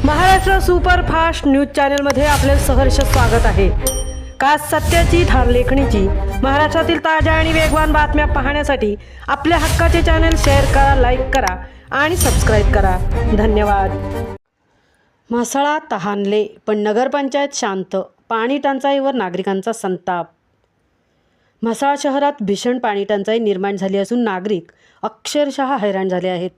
Maharashtra superfast news चॅनलमध्ये आपले सहर्ष स्वागत आहे। खास सत्याची थार लेखणीची महाराष्ट्रातील ताज्या आणि वेगवान बातम्या पाहण्यासाठी आपल्या हक्काचे चॅनल शेअर करा, लाईक करा आणि सबस्क्राईब करा। धन्यवाद। म्हसळा तहानले पण नगरपंचायत शांत, पाणी टंचाईवर नागरिकांचा संताप। म्हसळा शहरात भीषण पाणी टंचाई निर्माण झाली असून नागरिक अक्षरशः हैराण झाले आहेत।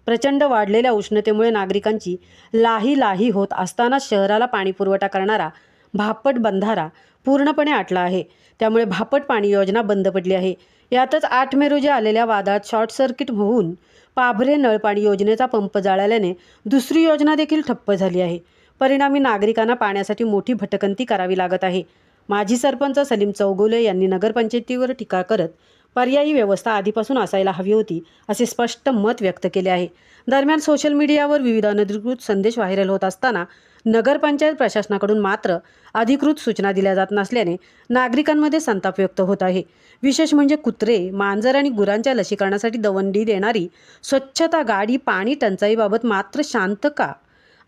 प्रचंड वाढलेल्या उष्णतेमुळे नागरिकांची लाही होत असताना शहराला पाणीपुरवठा करणारा भापट बंधारा पूर्णपणे आटला आहे। त्यामुळे भापट पाणी योजना बंद पडली आहे। यातच 8 मे रोजी आलेल्या वादात शॉर्ट सर्किट होऊन पाभरे नळपाणी योजनेचा पंप जाळल्याने दुसरी योजना देखील ठप्प झाली आहे। परिणामी नागरिकांना पाण्यासाठी मोठी भटकंती करावी लागत आहे। माजी सरपंच सलीम चौगुले यांनी नगरपंचायतीवर टीका करत पर्यायी व्यवस्था आधीपासून असायला हवी होती असे स्पष्ट मत व्यक्त केले आहे। दरम्यान सोशल मीडियावर विविध अनधिकृत संदेश व्हायरल होत असताना नगरपंचायत प्रशासनाकडून मात्र अधिकृत सूचना दिल्या जात नसल्याने नागरिकांमध्ये संताप व्यक्त होत आहे। विशेष म्हणजे कुत्रे, मांजर आणि गुरांच्या लसीकरणासाठी दवंडी देणारी स्वच्छता गाडी पाणी टंचाईबाबत मात्र शांत का,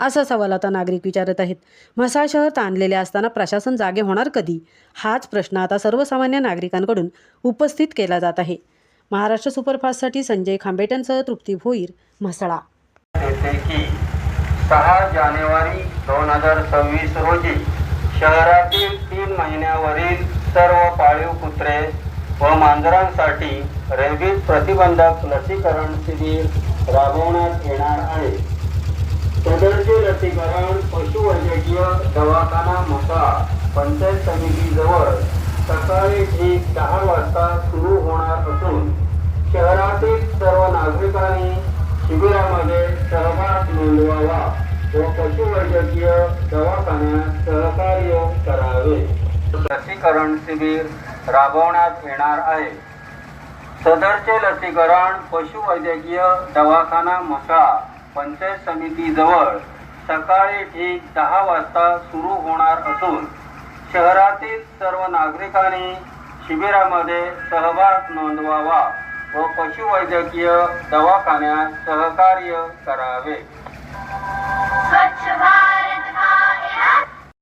असा सवाल आता नागरिक विचारत आहेत। म्हसळा शहर ताणलेले असताना प्रशासन जागे होणार कधी, हाच प्रश्न आता सर्वसामान्य नागरिकांकडून उपस्थित केला जात आहे। महाराष्ट्र सुपरफास्टसाठी संजय खांबेटनसह तृप्ती भोईर, म्हसळा। 6 जानेवारी 2026 रोजी शहरातील 3 महिन्यावरील सर्व पाळीव कुत्रे व मांजरांसाठी रेबीज प्रतिबंधक लसीकरण शिबिर राबवण्यात येणार आहे। सदरचे लसीकरण पशुवैद्यकीय दवाखाना म्हसळा पंचायत समितीजवळ सकाळी ठीक 10 वाजता सुरू होणार असून शहरातील सर्व नागरिकांनी शिबिरामध्ये सहभाग नोंदवावा व पशुवैद्यकीय दवाखान्यात सहकार्य करावे। लसीकरण शिबिर राबवण्यात येणार आहे। सदरचे लसीकरण पशुवैद्यकीय दवाखाना म्हसळा पंचायत समितीजवळ सकाळी ठीक 10 वाजता सुरू होणार असून शहरातील सर्व नागरिकांनी शिबिरामध्ये सहभाग नोंदवावा व पशुवैद्यकीय दवाखान्यात सहकार्य करावे।